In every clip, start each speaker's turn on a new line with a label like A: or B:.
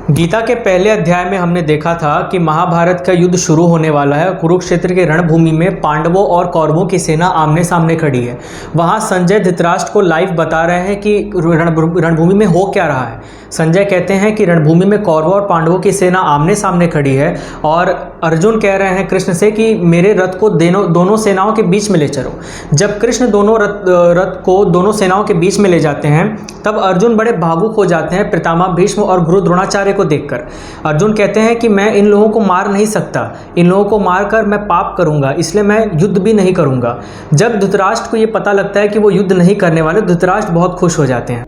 A: गीता के पहले अध्याय में हमने देखा था कि महाभारत का युद्ध शुरू होने वाला है। कुरुक्षेत्र के रणभूमि में पांडवों और कौरवों की सेना आमने सामने खड़ी है। वहां संजय धृतराष्ट्र को लाइव बता रहे हैं कि रणभूमि में हो क्या रहा है। संजय कहते हैं कि रणभूमि में कौरवों और पांडवों की सेना आमने सामने खड़ी है और अर्जुन कह रहे हैं कृष्ण से कि मेरे रथ को दोनों सेनाओं के बीच में ले चलो। जब कृष्ण दोनों रथ को दोनों सेनाओं के बीच में ले जाते हैं तब अर्जुन बड़े भावुक हो जाते हैं पितामह भीष्म और गुरु द्रोणाचार्य को देखकर। अर्जुन कहते हैं कि मैं इन लोगों को मार नहीं सकता, इन लोगों को मारकर मैं पाप करूंगा, इसलिए मैं युद्ध भी नहीं करूंगा। जब धृतराष्ट्र को यह पता लगता है कि वो युद्ध नहीं करने वाले, धृतराष्ट्र बहुत खुश हो जाते हैं।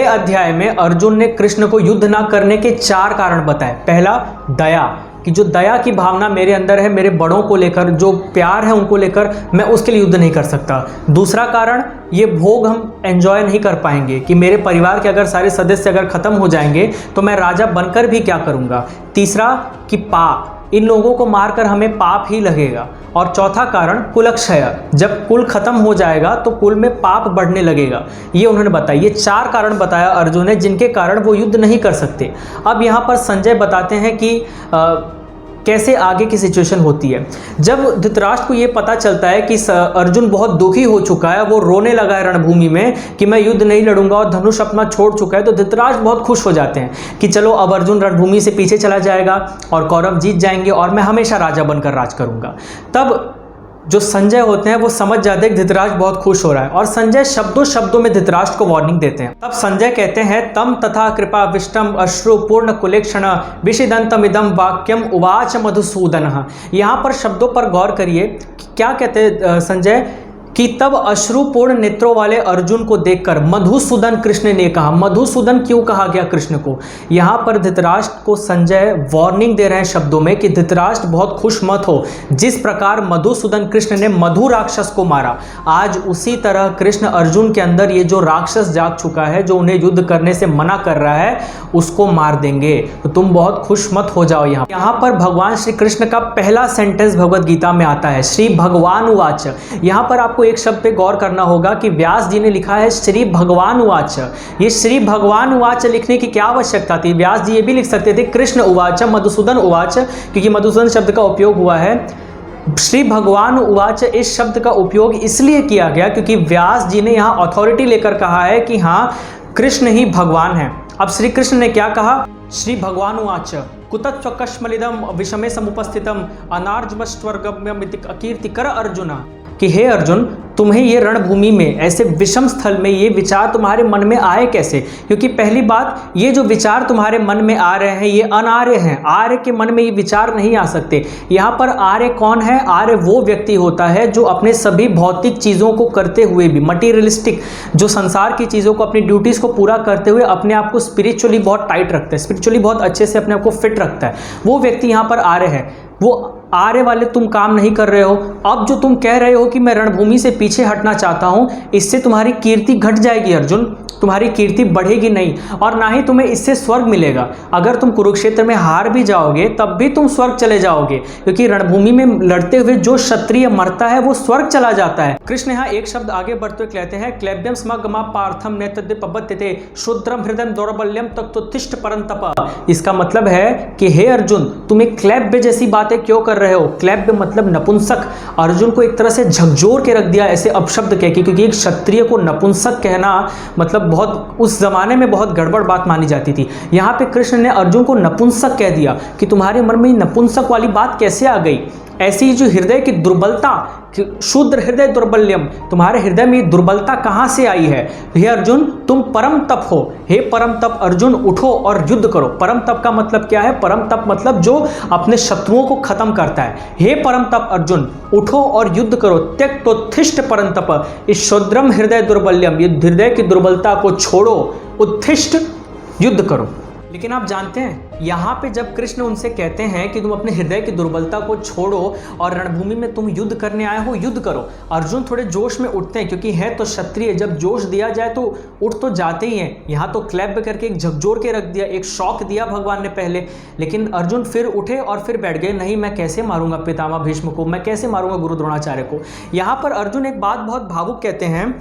A: अध्याय में अर्जुन ने कृष्ण को युद्ध ना करने के 4 कारण बताए। पहला, दया, कि जो दया की भावना मेरे अंदर है, मेरे बड़ों को लेकर जो प्यार है उनको लेकर, मैं उसके लिए युद्ध नहीं कर सकता। दूसरा कारण, ये भोग हम एंजॉय नहीं कर पाएंगे कि मेरे परिवार के अगर सारे सदस्य अगर खत्म हो जाएंगे तो मैं राजा बनकर भी क्या करूंगा। तीसरा कि पाप, इन लोगों को मारकर हमें पाप ही लगेगा। और चौथा कारण, कुलक्षय, जब कुल खत्म हो जाएगा तो कुल में पाप बढ़ने लगेगा। ये उन्होंने बताया। ये 4 कारण बताया अर्जुन ने जिनके कारण वो युद्ध नहीं कर सकते। अब यहाँ पर संजय बताते हैं कि कैसे आगे की सिचुएशन होती है। जब धृतराष्ट्र को ये पता चलता है कि अर्जुन बहुत दुखी हो चुका है, वो रोने लगा है रणभूमि में कि मैं युद्ध नहीं लड़ूंगा और धनुष अपना छोड़ चुका है, तो धृतराष्ट्र बहुत खुश हो जाते हैं कि चलो अब अर्जुन रणभूमि से पीछे चला जाएगा और कौरव जीत जाएंगे और मैं हमेशा राजा बनकर राज करूंगा। तब जो संजय होते हैं वो समझ जाते हैं कि धृतराष्ट्र बहुत खुश हो रहा है और संजय शब्दों शब्दों में धृतराष्ट्र को वार्निंग देते हैं। तब संजय कहते हैं तम तथा कृपा विष्टम अश्रु पूर्ण कुलेक्षण विषिदंतम इदम वाक्यम उवाच मधुसूदन। यहाँ पर शब्दों पर गौर करिए, क्या कहते हैं संजय कि तब अश्रुपूर्ण नेत्रों वाले अर्जुन को देखकर मधुसूदन कृष्ण ने कहा। मधुसूदन क्यों कहा गया कृष्ण को? यहाँ पर धृतराष्ट्र को संजय वार्निंग दे रहे हैं शब्दों में कि धृतराष्ट्र बहुत खुश मत हो। जिस प्रकार मधुसूदन कृष्ण ने मधु राक्षस को मारा, आज उसी तरह कृष्ण अर्जुन के अंदर ये जो राक्षस जाग चुका है, जो उन्हें युद्ध करने से मना कर रहा है, उसको मार देंगे। तो तुम बहुत खुश मत हो जाओ। यहाँ पर भगवान श्री कृष्ण का पहला सेंटेंस भगवत गीता में आता है, श्री भगवान उवाच। यहाँ पर आपको एक शब्द पे गौर करना होगा कि व्यास जी ने लिखा है श्री भगवान उवाच। ये श्री भगवान उवाच लिखने की क्या आवश्यकता थी? व्यास जी ये भी लिख सकते थे कृष्ण उवाच मधुसूदन उवाच, क्योंकि मधुसूदन शब्द का उपयोग हुआ है। श्री भगवान उवाच इस शब्द का उपयोग इसलिए किया गया क्योंकि व्यास जी ने यहाँ अथॉरिटी लेकर कहा है कि हाँ, कृष्ण ही भगवान है। अब श्री कृष्ण ने क्या कहा? श्री भगवान उवाच कुतत्वकश्मलिदम विषमे समुपस्थितम अनार्जमस्वर्गम्यम अकीर्तिकर अर्जुन, कि हे अर्जुन, तुम्हें ये रणभूमि में ऐसे विषम स्थल में ये विचार तुम्हारे मन में आए कैसे? क्योंकि पहली बात, ये जो विचार तुम्हारे मन में आ रहे हैं ये अनार्य हैं। आर्य के मन में ये विचार नहीं आ सकते। यहाँ पर आर्य कौन है? आर्य वो व्यक्ति होता है जो अपने सभी भौतिक चीज़ों को करते हुए भी, मटीरियलिस्टिक जो संसार की चीज़ों को, अपनी ड्यूटीज़ को पूरा करते हुए अपने आप को स्पिरिचुअली बहुत टाइट रखता है, स्पिरिचुअली बहुत अच्छे से अपने आप को फिट रखता है, वो व्यक्ति यहाँ पर आर्य है। वो आर्य वाले तुम काम नहीं कर रहे हो। अब जो तुम कह रहे हो कि मैं रणभूमि से पीछे हटना चाहता हूं, इससे तुम्हारी कीर्ति घट जाएगी अर्जुन, तुम्हारी कीर्ति बढ़ेगी नहीं, और ना ही तुम्हें इससे स्वर्ग मिलेगा। अगर तुम कुरुक्षेत्र में हार भी जाओगे तब भी तुम स्वर्ग चले जाओगे, क्योंकि रणभूमि में लड़ते हुए जो क्षत्रिय मरता है वो स्वर्ग चला जाता है। कृष्ण यहाँ एक शब्द आगे बढ़ते हुए कहते हैं क्लैब्यम स्मगमा पार्थम नेतद्यपबत्यते शुद्रम हृदय दौर्बल्यम तत्त्वतिष्ठ परंतप। इसका मतलब है कि हे अर्जुन, तुम एक क्लैब्य जैसी बातें क्यों कर रहे हो? क्लैब्य मतलब नपुंसक। अर्जुन को एक तरह से झकझोर के रख दिया ऐसे अपशब्द कह के, क्योंकि एक क्षत्रिय को नपुंसक कहना मतलब बहुत, उस जमाने में बहुत गड़बड़ बात मानी जाती थी। यहाँ पे कृष्ण ने अर्जुन को नपुंसक कह दिया कि तुम्हारे मन में नपुंसक वाली बात कैसे आ गई? ऐसी जो हृदय की दुर्बलता, शूद्र हृदय दुर्बल्यम, तुम्हारे हृदय में दुर्बलता कहाँ से आई है? हे अर्जुन, तुम परम तप हो। हे परम तप अर्जुन, उठो और युद्ध करो। परम तप का मतलब क्या है? परम तप मतलब जो अपने शत्रुओं को खत्म करता है। हे परम तप अर्जुन, उठो और युद्ध करो। त्यक्तोत्थिष्ठ परम तप, इस शूद्रम हृदय दुर्बल्यम, ये हृदय की दुर्बलता को छोड़ो, उत्थिष्ठ, युद्ध करो। लेकिन आप जानते हैं यहाँ पे जब कृष्ण उनसे कहते हैं कि तुम अपने हृदय की दुर्बलता को छोड़ो और रणभूमि में तुम युद्ध करने आए हो, युद्ध करो। अर्जुन थोड़े जोश में उठते हैं क्योंकि है तो क्षत्रिय, जब जोश दिया जाए तो उठ तो जाते ही हैं। यहाँ तो क्लैप करके एक झकझोर के रख दिया, एक शौक दिया भगवान ने पहले, लेकिन अर्जुन फिर उठे और फिर बैठ गए, नहीं मैं कैसे मारूंगा पितामह भीष्म को, मैं कैसे मारूंगा गुरु द्रोणाचार्य को। यहाँ पर अर्जुन एक बात बहुत भावुक कहते हैं,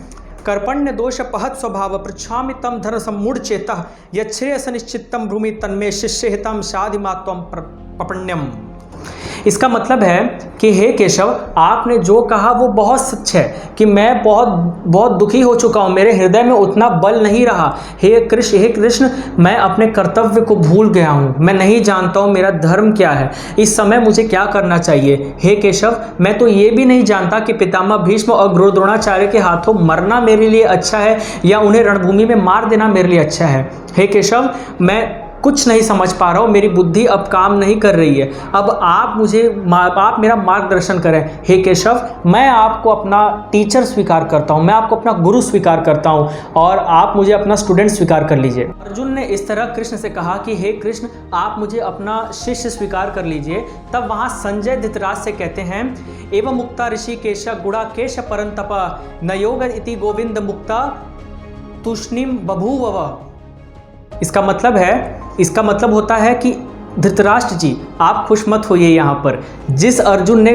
A: कर्पण्य दोष पहत स्वभाव पृछामि तम धर्म सम्मूढ़ चेतः यच्छ्रेयस निश्चितम भूमि तन्मे शिष्य हितम साधिमात्वम पपण्यम। इसका मतलब है कि हे केशव, आपने जो कहा वो बहुत सच है कि मैं बहुत बहुत दुखी हो चुका हूँ, मेरे हृदय में उतना बल नहीं रहा। हे कृष्ण, मैं अपने कर्तव्य को भूल गया हूँ, मैं नहीं जानता हूँ मेरा धर्म क्या है, इस समय मुझे क्या करना चाहिए। हे केशव, मैं तो ये भी नहीं जानता कि पितामह भीष्म और गुरु द्रोणाचार्य के हाथों मरना मेरे लिए अच्छा है या उन्हें रणभूमि में मार देना मेरे लिए अच्छा है। हे केशव, मैं कुछ नहीं समझ पा रहा हूँ, मेरी बुद्धि अब काम नहीं कर रही है, अब आप मेरा मार्गदर्शन करें। हे केशव, मैं आपको अपना टीचर स्वीकार करता हूँ, मैं आपको अपना गुरु स्वीकार करता हूँ और आप मुझे अपना स्टूडेंट स्वीकार कर लीजिए। अर्जुन ने इस तरह कृष्ण से कहा कि हे कृष्ण, आप मुझे अपना शिष्य स्वीकार कर लीजिए। तब वहाँ संजय धृतराज से कहते हैं, एवं मुक्ता ऋषिकेश गुड़ाकेश परंतपा न योग इति गोविंद मुक्ता तुष्णिम बभूव। इसका मतलब होता है कि धृतराष्ट्र जी, आप खुश मत होइए। यहाँ पर जिस अर्जुन ने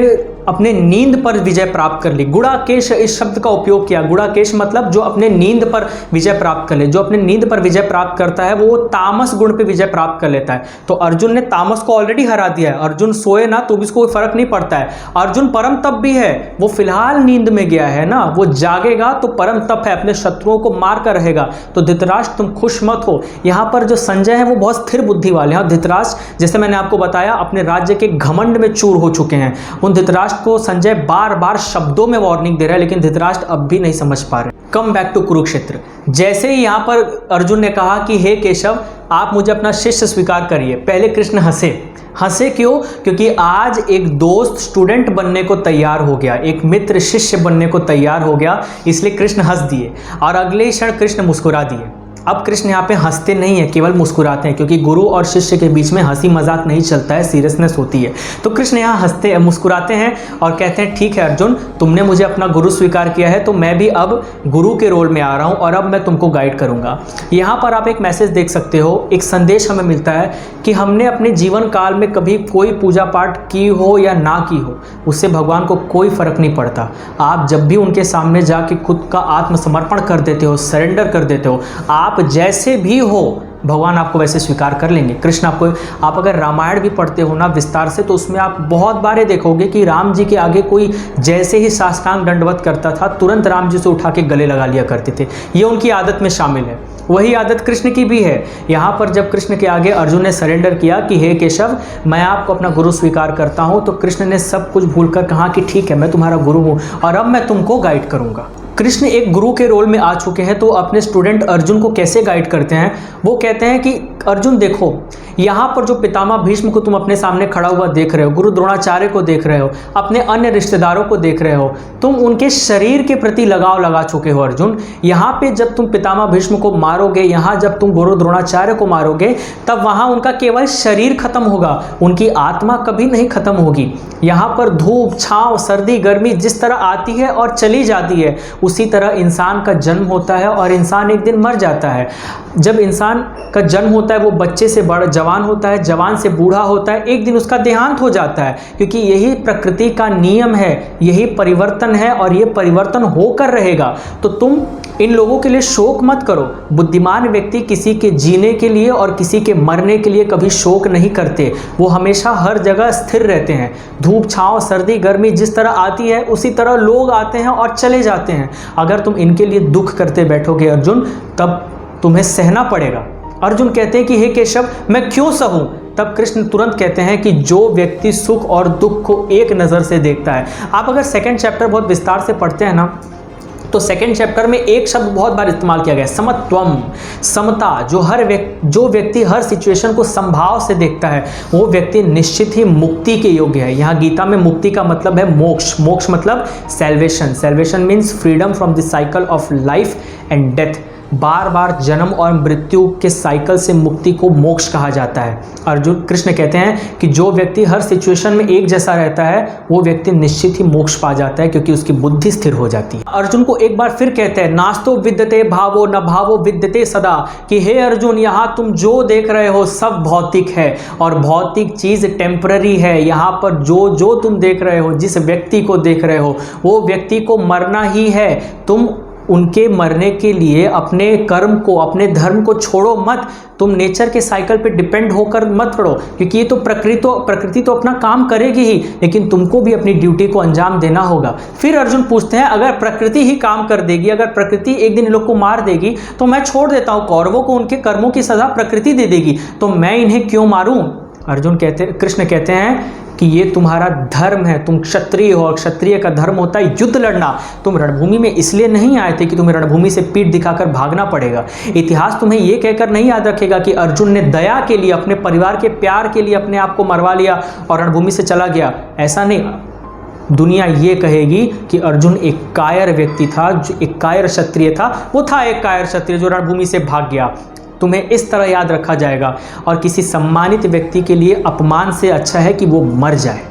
A: अपने नींद पर विजय प्राप्त कर ली, गुड़ाकेश इस शब्द का उपयोग किया। गुड़ाकेश मतलब जो अपने नींद पर विजय प्राप्त कर ले, जो अपने नींद पर विजय प्राप्त करता है वो तामस गुण पे विजय प्राप्त कर लेता है। तो अर्जुन ने तामस को ऑलरेडी हरा दिया है। अर्जुन सोए ना तो भी इसको कोई फर्क नहीं पड़ता है। अर्जुन परम तप भी है, वो फिलहाल नींद में गया है ना, वो जागेगा तो परम तप है, अपने शत्रुओं को मार कर रहेगा। तो धृतराष्ट्र तुम खुश मत हो। यहाँ पर जो संजय है वो बहुत स्थिर बुद्धि वाले हैं। धृतराष्ट्र, जैसे मैंने आपको बताया, अपने राज्य के घमंड में चूर हो चुके हैं। उन धृतराष्ट्र को संजय बार बार शब्दों में वार्निंग दे रहा है, लेकिन धृतराष्ट्र अब भी नहीं समझ पा रहे। Come back to Kurukshetra. जैसे ही यहाँ पर अर्जुन ने कहा कि हे केशव, आप मुझे अपना शिष्य स्वीकार करिए, पहले कृष्ण हंसे क्यों? क्योंकि आज एक दोस्त स्टूडेंट बनने को तैयार हो गया, एक मित्र शिष्य बनने को तैयार हो गया, इसलिए कृष्ण हंस दिए और अगले ही क्षण कृष्ण मुस्कुरा दिए। अब कृष्ण यहाँ पे हंसते नहीं है, केवल मुस्कुराते हैं, क्योंकि गुरु और शिष्य के बीच में हंसी मजाक नहीं चलता है, सीरियसनेस होती है। तो कृष्ण यहाँ मुस्कुराते हैं और कहते हैं, ठीक है अर्जुन, तुमने मुझे अपना गुरु स्वीकार किया है तो मैं भी अब गुरु के रोल में आ रहा हूँ और अब मैं तुमको गाइड करूँगा। यहाँ पर आप एक मैसेज देख सकते हो, एक संदेश हमें मिलता है कि हमने अपने जीवन काल में कभी कोई पूजा पाठ की हो या ना की हो, उससे भगवान को कोई फर्क नहीं पड़ता। आप जब भी उनके सामने जाके खुद का आत्मसमर्पण कर देते हो, सरेंडर कर देते हो, आप जैसे भी हो भगवान आपको वैसे स्वीकार कर लेंगे। कृष्ण आप अगर रामायण भी पढ़ते हो ना विस्तार से, तो उसमें आप बहुत बार देखोगे कि राम जी के आगे कोई जैसे ही साष्टांग दंडवत करता था, तुरंत राम जी से उठा के गले लगा लिया करते थे। ये उनकी आदत में शामिल है, वही आदत कृष्ण की भी है। यहाँ पर जब कृष्ण के आगे अर्जुन ने सरेंडर किया कि हे केशव, मैं आपको अपना गुरु स्वीकार करता हूँ, तो कृष्ण ने सब कुछ भूलकर कहा कि ठीक है, मैं तुम्हारा गुरु हूँ और अब मैं तुमको गाइड करूँगा। कृष्ण एक गुरु के रोल में आ चुके हैं, तो अपने स्टूडेंट अर्जुन को कैसे गाइड करते हैं? वो कहते हैं कि अर्जुन देखो, यहाँ पर जो पितामह भीष्म को तुम अपने सामने खड़ा हुआ देख रहे हो, गुरु द्रोणाचार्य को देख रहे हो, अपने अन्य रिश्तेदारों को देख रहे हो, तुम उनके शरीर के प्रति लगाव लगा चुके हो अर्जुन। यहाँ पे जब तुम पितामह भीष्म को मारोगे, यहाँ जब तुम गुरु द्रोणाचार्य को मारोगे, तब वहाँ उनका केवल शरीर खत्म होगा, उनकी आत्मा कभी नहीं खत्म होगी। यहाँ पर धूप छांव सर्दी गर्मी जिस तरह आती है और चली जाती है, उसी तरह इंसान का जन्म होता है और इंसान एक दिन मर जाता है। जब इंसान का जन्म होता है वो बच्चे से बड़ा जवान होता है, जवान से बूढ़ा होता है, एक दिन उसका देहांत हो जाता है, क्योंकि यही प्रकृति का नियम है, यही परिवर्तन है और ये परिवर्तन होकर रहेगा। तो तुम इन लोगों के लिए शोक मत करो। बुद्धिमान व्यक्ति किसी के जीने के लिए और किसी के मरने के लिए कभी शोक नहीं करते, वो हमेशा हर जगह स्थिर रहते हैं। धूप छांव सर्दी गर्मी जिस तरह आती है, उसी तरह लोग आते हैं और चले जाते हैं। अगर तुम इनके लिए दुख करते बैठोगे अर्जुन, तब तुम्हें सहना पड़ेगा। अर्जुन कहते हैं कि हे केशव, मैं क्यों सहूं? तब कृष्ण तुरंत कहते हैं कि जो व्यक्ति सुख और दुख को एक नज़र से देखता है। आप अगर सेकंड चैप्टर बहुत विस्तार से पढ़ते हैं ना, तो सेकंड चैप्टर में एक शब्द बहुत बार इस्तेमाल किया गया है, समत्वम, समता। जो व्यक्ति हर सिचुएशन को संभाव से देखता है, वो व्यक्ति निश्चित ही मुक्ति के योग्य है। यहाँ गीता में मुक्ति का मतलब है मोक्ष। मोक्ष मतलब salvation. Salvation means freedom from the cycle of life and death. बार बार जन्म और मृत्यु के साइकिल से मुक्ति को मोक्ष कहा जाता है। अर्जुन कृष्ण कहते हैं कि जो व्यक्ति हर सिचुएशन में एक जैसा रहता है वो व्यक्ति निश्चित ही मोक्ष पा जाता है, क्योंकि उसकी बुद्धि स्थिर हो जाती है। अर्जुन को एक बार फिर कहते हैं नास्तो विद्यते भावो न भावो विद्यते सदा, कि हे अर्जुन यहाँ तुम जो देख रहे हो सब भौतिक है और भौतिक चीज टेम्पररी है। यहाँ पर जो जो तुम देख रहे हो, जिस व्यक्ति को देख रहे हो वो व्यक्ति को मरना ही है। तुम उनके मरने के लिए अपने कर्म को, अपने धर्म को छोड़ो मत। तुम नेचर के साइकिल पे डिपेंड होकर मत करो, क्योंकि ये तो प्रकृति तो अपना काम करेगी ही, लेकिन तुमको भी अपनी ड्यूटी को अंजाम देना होगा। फिर अर्जुन पूछते हैं अगर प्रकृति ही काम कर देगी, अगर प्रकृति एक दिन इन लोग को मार देगी तो मैं छोड़ देता हूँ, कौरवों को उनके कर्मों की सजा प्रकृति दे देगी, तो मैं इन्हें क्यों मारूं? कृष्ण कहते हैं कि ये तुम्हारा धर्म है, तुम क्षत्रिय हो और क्षत्रिय का धर्म होता है युद्ध लड़ना। तुम रणभूमि में इसलिए नहीं आए थे कि तुम्हें रणभूमि से पीठ दिखाकर भागना पड़ेगा। इतिहास तुम्हें ये कहकर नहीं याद रखेगा कि अर्जुन ने दया के लिए, अपने परिवार के प्यार के लिए अपने आप को मरवा लिया और रणभूमि से चला गया। ऐसा नहीं, दुनिया ये कहेगी कि अर्जुन एक कायर व्यक्ति था, जो एक कायर क्षत्रिय था। वो था एक कायर क्षत्रिय जो रणभूमि से भाग गया। तुम्हें इस तरह याद रखा जाएगा, और किसी सम्मानित व्यक्ति के लिए अपमान से अच्छा है कि वो मर जाए।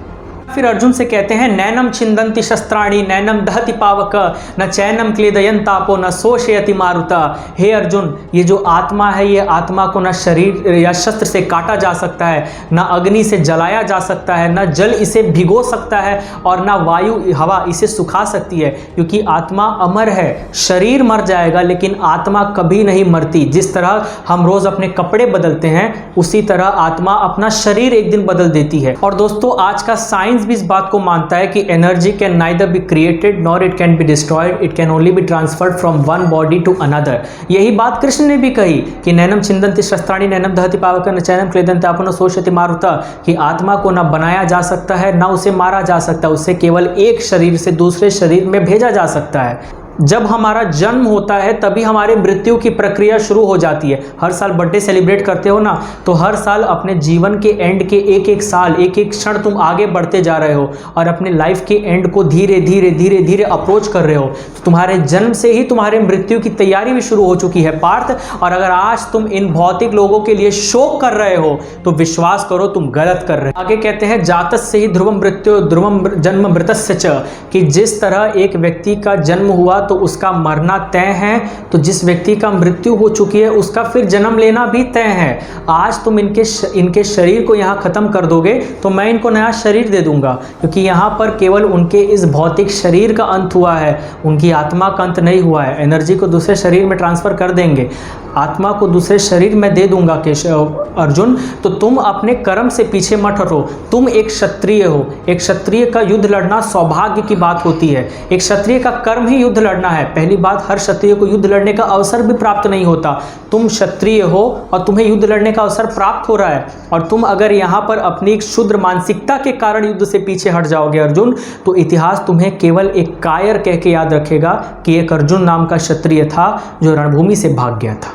A: फिर अर्जुन से कहते हैं नैनम छिंदन्ति शस्त्राणि नैनम दहति पावक न चैनम क्लेदयन तापो न शोषयति मारुता। हे अर्जुन, ये जो आत्मा है, ये आत्मा को न शरीर या शस्त्र से काटा जा सकता है, न अग्नि से जलाया जा सकता है, न जल इसे भिगो सकता है और न वायु हवा इसे सुखा सकती है, क्योंकि आत्मा अमर है। शरीर मर जाएगा लेकिन आत्मा कभी नहीं मरती। जिस तरह हम रोज अपने कपड़े बदलते हैं, उसी तरह आत्मा अपना शरीर एक दिन बदल देती है। और दोस्तों, आज का साइंस भी इस बात को मानता है कि energy can neither be created nor it can be destroyed, it can only be transferred from one body to another. यही बात कृष्ण ने भी कही कि नैनम छिंदन्ति शस्त्राणि नैनम दहति पावक न चैनम क्लेदयन तापो न शोषयति मारुता, कि आत्मा को न बनाया जा सकता है, ना उसे मारा जा सकता, उसे केवल एक शरीर से दूसरे शरीर में भेजा जा सकता है। जब हमारा जन्म होता है तभी हमारे मृत्यु की प्रक्रिया शुरू हो जाती है। हर साल बर्थडे सेलिब्रेट करते हो ना, तो हर साल अपने जीवन के एंड के एक एक साल, एक एक क्षण तुम आगे बढ़ते जा रहे हो और अपने लाइफ के एंड को धीरे धीरे धीरे धीरे अप्रोच कर रहे हो। तो तुम्हारे जन्म से ही तुम्हारे मृत्यु की तैयारी भी शुरू हो चुकी है पार्थ। और अगर आज तुम इन भौतिक लोगों के लिए शोक कर रहे हो तो विश्वास करो तुम गलत कर रहे हो। आगे कहते हैं जातस्य ही ध्रुवम मृत्यु ध्रुवम जन्म मृतस्य च, कि जिस तरह एक व्यक्ति का जन्म हुआ तो उसका मरना तय है, तो जिस व्यक्ति का मृत्यु हो चुकी है उसका फिर जन्म लेना भी तय है। आज तुम इनके शरीर को यहाँ खत्म कर दोगे तो मैं इनको नया शरीर दे दूंगा, क्योंकि यहाँ पर केवल उनके इस भौतिक शरीर का अंत हुआ है, उनकी आत्मा का अंत नहीं हुआ है। एनर्जी को दूसरे शरीर में ट्रांसफर कर देंगे, आत्मा को दूसरे शरीर में दे दूंगा अर्जुन। तो तुम अपने कर्म से पीछे मत हटो। तुम एक क्षत्रिय हो, एक क्षत्रिय का युद्ध लड़ना सौभाग्य की बात होती है। एक क्षत्रिय का कर्म ही युद्ध लड़ना है। पहली बात, हर क्षत्रिय को युद्ध लड़ने का अवसर भी प्राप्त नहीं होता। तुम क्षत्रिय हो और तुम्हें युद्ध लड़ने का अवसर प्राप्त हो रहा है, और तुम अगर यहाँ पर अपनी एक शुद्र मानसिकता के कारण युद्ध से पीछे हट जाओगे अर्जुन, तो इतिहास तुम्हें केवल एक कायर कह के याद रखेगा कि एक अर्जुन नाम का क्षत्रिय था जो रणभूमि से भाग गया था।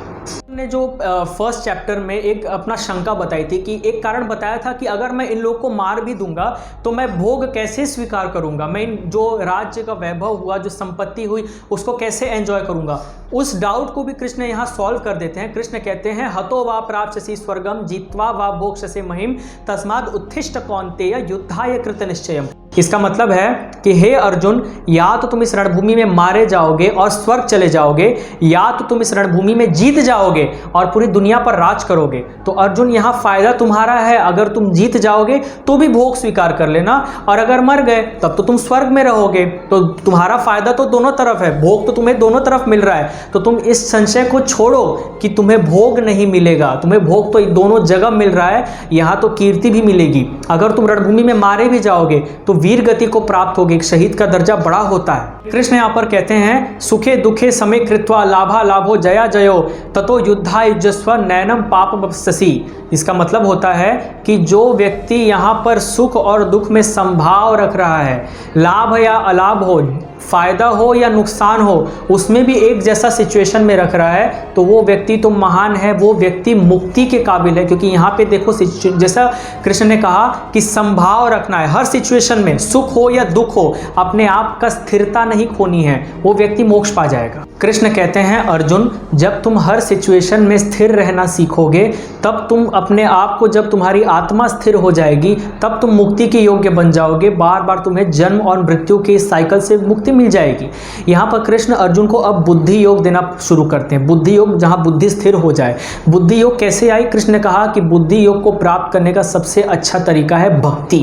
A: ने जो फर्स्ट चैप्टर में एक अपना शंका बताई थी कि एक कारण बताया था कि अगर मैं इन लोग को मार भी दूंगा तो मैं भोग कैसे स्वीकार करूंगा, मैं इन जो राज्य का वैभव हुआ, जो संपत्ति हुई, उसको कैसे एंजॉय करूंगा। उस डाउट को भी कृष्ण यहाँ सॉल्व कर देते हैं। कृष्ण कहते हैं हतो वा प्राप्स्यसि स्वर्गम जीत्वा वा भोक्ष्यसे महिम तस्माद् उत्तिष्ठ कौन्तेय युद्धाय कृत निश्चयम्। इसका मतलब है कि हे अर्जुन, या तो तुम इस रणभूमि में मारे जाओगे और स्वर्ग चले जाओगे, या तो तुम इस रणभूमि में जीत जाओगे और पूरी दुनिया पर राज करोगे। तो अर्जुन, यहाँ फायदा तुम्हारा है। अगर तुम जीत जाओगे तो भी भोग स्वीकार कर लेना, और अगर मर गए तब तो तुम स्वर्ग में रहोगे। तो तुम्हारा फायदा तो दोनों तरफ है, भोग तो तुम्हें दोनों तरफ मिल रहा है। तो तुम इस संशय को छोड़ो कि तुम्हें भोग नहीं मिलेगा। तुम्हें भोग तो दोनों जगह मिल रहा है, यहाँ तो कीर्ति भी मिलेगी। अगर तुम रणभूमि में मारे भी जाओगे तो वीर गति को प्राप्त होगी। एक शहीद का दर्जा बड़ा होता है। कृष्ण यहाँ पर कहते हैं सुखे दुखे समे कृत्वा लाभा लाभो जया जयो ततो युद्धा युजस्व नैनम पाप बप्स्यसि। इसका मतलब होता है कि जो व्यक्ति यहाँ पर सुख और दुख में संभाव रख रहा है, लाभ या अलाभ हो, फ़ायदा हो या नुकसान हो, उसमें भी एक जैसा सिचुएशन में रख रहा है, तो वो व्यक्ति तो महान है, वो व्यक्ति मुक्ति के काबिल है। क्योंकि यहाँ पे देखो, जैसा कृष्ण ने कहा कि संभाव रखना है हर सिचुएशन में, सुख हो या दुख हो, अपने आप का स्थिरता नहीं खोनी है, वो व्यक्ति मोक्ष पा जाएगा। कृष्ण कहते हैं, अर्जुन, जब तुम हर सिचुएशन में स्थिर रहना सीखोगे, तब तुम अपने आप को, जब तुम्हारी आत्मा स्थिर हो जाएगी, तब तुम मुक्ति के योग्य बन जाओगे। बार बार तुम्हें जन्म और मृत्यु के साइकिल से मुक्ति मिल जाएगी। यहाँ पर कृष्ण अर्जुन को अब बुद्धि योग देना शुरू करते हैं। बुद्धि योग, जहाँ बुद्धि स्थिर हो जाए। बुद्धि योग कैसे आई? कृष्ण ने कहा कि बुद्धि योग को प्राप्त करने का सबसे अच्छा तरीका है भक्ति।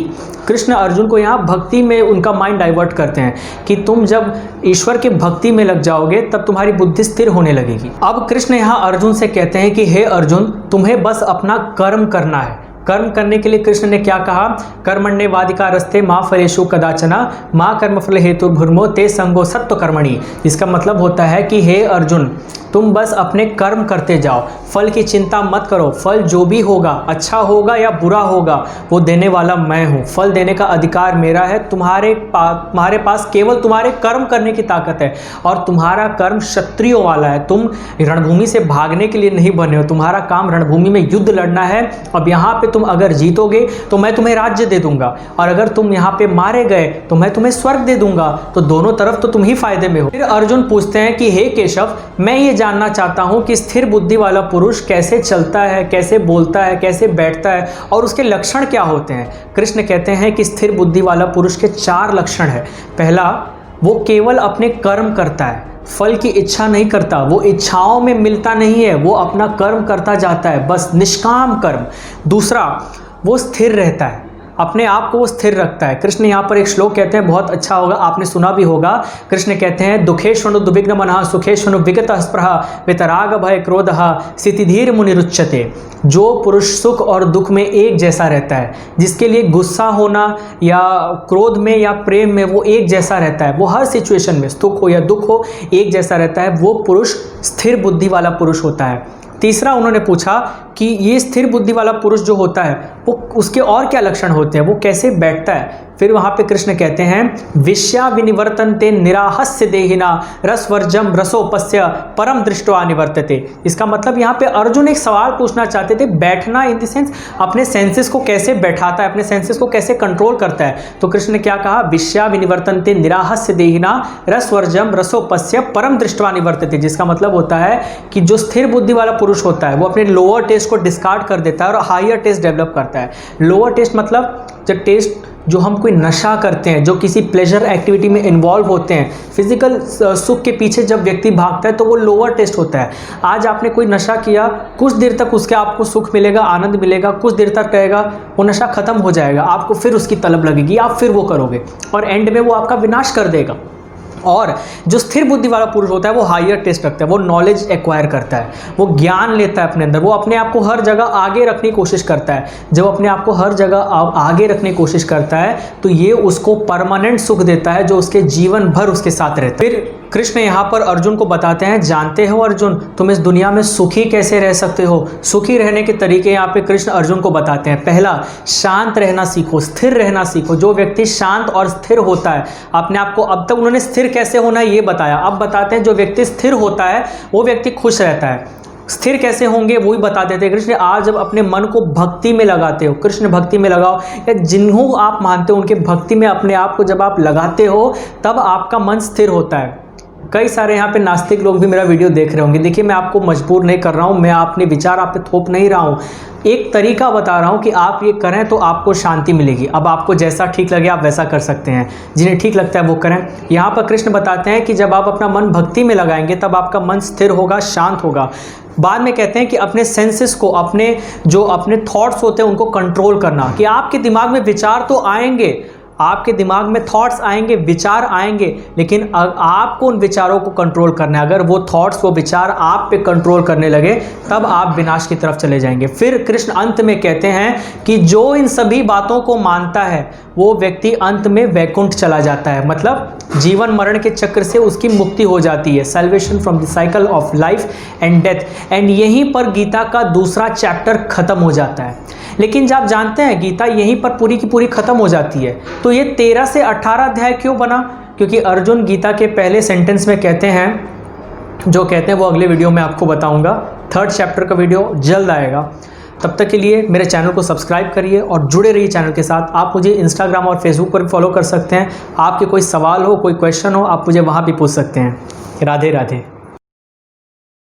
A: कृष्ण अर्जुन को यहाँ भक्ति में उनका माइंड डाइवर्ट करते हैं कि तुम जब ईश्वर के भक्ति में लग जाओगे, तब तुम्हारी बुद्धि स्थिर होने लगेगी। अब कृष्ण यहाँ अर्जुन से कहते हैं कि हे अर्जुन, तुम्हें बस अपना कर्म करना है। कर्म करने के लिए कृष्ण ने क्या कहा? कर्मण्येवाधिकारस्ते मा फलेषु कदाचन मा कर्मफल हेतुर्भुर्मो ते संगो सत्व कर्मणि। इसका मतलब होता है कि हे अर्जुन, तुम बस अपने कर्म करते जाओ, फल की चिंता मत करो। फल जो भी होगा, अच्छा होगा या बुरा होगा, वो देने वाला मैं हूँ। फल देने का अधिकार मेरा है। तुम्हारे पास केवल तुम्हारे कर्म करने की ताकत है, और तुम्हारा कर्म क्षत्रियों वाला है। तुम रणभूमि से भागने के लिए नहीं बने हो। तुम्हारा काम रणभूमि में युद्ध लड़ना है। अब यहाँ पे तुम अगर जीतोगे तो मैं तुम्हें राज्य दे दूंगा, और अगर तुम यहाँ पे मारे गए तो मैं तुम्हें स्वर्ग दे दूंगा। तो दोनों तरफ तो तुम ही फायदे में हो। फिर अर्जुन पूछते हैं कि हे केशव, मैं ये जानना चाहता हूं कि स्थिर बुद्धि वाला पुरुष कैसे चलता है, कैसे बोलता है, कैसे बैठता है, और उसके लक्षण क्या होते हैं। कृष्ण कहते हैं कि स्थिर बुद्धि वाला पुरुष के 4 लक्षण है। पहला, वो केवल अपने कर्म करता है, फल की इच्छा नहीं करता, वो इच्छाओं में मिलता नहीं है, वो अपना कर्म करता जाता है, बस निष्काम कर्म। दूसरा, वो स्थिर रहता है, अपने आप को वो स्थिर रखता है। कृष्ण यहाँ पर एक श्लोक कहते हैं, बहुत अच्छा होगा, आपने सुना भी होगा। कृष्ण कहते हैं, दुखेष्वनु दुविघ्न मनः सुखेष्वनु विगत स्पृहा वितराग भय क्रोधः स्थितिधीर मुनिरुच्यते। जो पुरुष सुख और दुख में एक जैसा रहता है, जिसके लिए गुस्सा होना या क्रोध में या प्रेम में वो एक जैसा रहता है, वो हर सिचुएशन में सुख हो या दुख हो एक जैसा रहता है, वो पुरुष स्थिर बुद्धि वाला पुरुष होता है। तीसरा उन्होंने पूछा कि ये स्थिर बुद्धि वाला पुरुष जो होता है, वो उसके और क्या लक्षण होते हैं, वो कैसे बैठता है। फिर वहाँ पे कृष्ण कहते हैं, विश्या विनिवर्तन्ते निराहस्य देहिना रसवर्जम रसोपस्य परम दृष्टवा निवर्तते। इसका मतलब यहाँ पे अर्जुन एक सवाल पूछना चाहते थे, बैठना इन द सेंस अपने सेंसेस को कैसे बैठाता है, अपने सेंसेस को कैसे कंट्रोल करता है। तो कृष्ण ने क्या कहा? विश्या विनिवर्तन्ते निराहस्य देहिना रसवर्जम रसोपस्य परम दृष्टवा निवर्तते। जिसका मतलब होता है कि जो स्थिर बुद्धि वाला पुरुष होता है, वो अपने लोअर टेस्ट को डिस्कार्ड कर देता है और हायर टेस्ट डेवलप करता है। लोअर टेस्ट मतलब जो टेस्ट, जो हम कोई नशा करते हैं, जो किसी प्लेजर एक्टिविटी में इन्वॉल्व होते हैं, फिजिकल सुख के पीछे जब व्यक्ति भागता है, तो वो लोअर टेस्ट होता है। आज आपने कोई नशा किया, कुछ देर तक उसके आपको सुख मिलेगा, आनंद मिलेगा, कुछ देर तक रहेगा, वो नशा खत्म हो जाएगा, आपको फिर उसकी तलब लगेगी, आप फिर वो करोगे, और एंड में वो आपका विनाश कर देगा। और जो स्थिर बुद्धि वाला पुरुष होता है, वो हायर टेस्ट रखता है, वो नॉलेज एक्वायर करता है, वो ज्ञान लेता है अपने अंदर, वो अपने आप को हर जगह आगे रखने की कोशिश करता है। जब अपने आप को हर जगह आगे रखने की कोशिश करता है, तो ये उसको परमानेंट सुख देता है, जो उसके जीवन भर उसके साथ रहता है। फिर कृष्ण यहाँ पर अर्जुन को बताते हैं, जानते हो अर्जुन, तुम इस दुनिया में सुखी कैसे रह सकते हो। सुखी रहने के तरीके यहाँ पे कृष्ण अर्जुन को बताते हैं। पहला, शांत रहना सीखो, स्थिर रहना सीखो। जो व्यक्ति शांत और स्थिर होता है अपने आप को, अब तक उन्होंने स्थिर कैसे होना है ये बताया, अब बताते हैं जो व्यक्ति स्थिर होता है वो व्यक्ति खुश रहता है। स्थिर कैसे होंगे वो ही बता देते हैं कृष्ण। आज जब अपने मन को भक्ति में लगाते हो, कृष्ण भक्ति में लगाओ, या जिन्हों आप मानते हो उनके भक्ति में अपने आप को जब आप लगाते हो, तब आपका मन स्थिर होता है। कई सारे यहाँ पे नास्तिक लोग भी मेरा वीडियो देख रहे होंगे। देखिए, मैं आपको मजबूर नहीं कर रहा हूँ, मैं अपने विचार आप पे थोप नहीं रहा हूँ, एक तरीका बता रहा हूँ कि आप ये करें तो आपको शांति मिलेगी। अब आपको जैसा ठीक लगे आप वैसा कर सकते हैं, जिन्हें ठीक लगता है वो करें। यहाँ पर कृष्ण बताते हैं कि जब आप अपना मन भक्ति में लगाएंगे, तब आपका मन स्थिर होगा, शांत होगा। बाद में कहते हैं कि अपने सेंसेस को, अपने थॉट्स होते हैं उनको कंट्रोल करना, कि आपके दिमाग में विचार तो आएंगे, आपके दिमाग में थॉट्स आएंगे, विचार आएंगे, लेकिन आपको उन विचारों को कंट्रोल करना है। अगर वो थॉट्स, वो विचार आप पे कंट्रोल करने लगे, तब आप विनाश की तरफ चले जाएंगे। फिर कृष्ण अंत में कहते हैं कि जो इन सभी बातों को मानता है, वो व्यक्ति अंत में वैकुंठ चला जाता है। मतलब जीवन मरण के चक्र से उसकी मुक्ति हो जाती है, salvation from the cycle of life and death. And यहीं पर गीता का दूसरा चैप्टर खत्म हो जाता है। लेकिन जब आप जानते हैं गीता यहीं पर पूरी की पूरी खत्म हो जाती है, तो ये 13 से 18 अध्याय क्यों बना? क्योंकि अर्जुन गीता के पहले सेंटेंस में कहते हैं, जो कहते हैं वो अगले वीडियो में आपको बताऊंगा। 3rd चैप्टर का वीडियो जल्द आएगा। तब तक के लिए मेरे चैनल को सब्सक्राइब करिए और जुड़े रहिए चैनल के साथ। आप मुझे इंस्टाग्राम और फेसबुक पर भी फॉलो कर सकते हैं। आपके कोई सवाल हो, कोई क्वेश्चन हो, आप मुझे वहाँ भी पूछ सकते हैं। राधे राधे।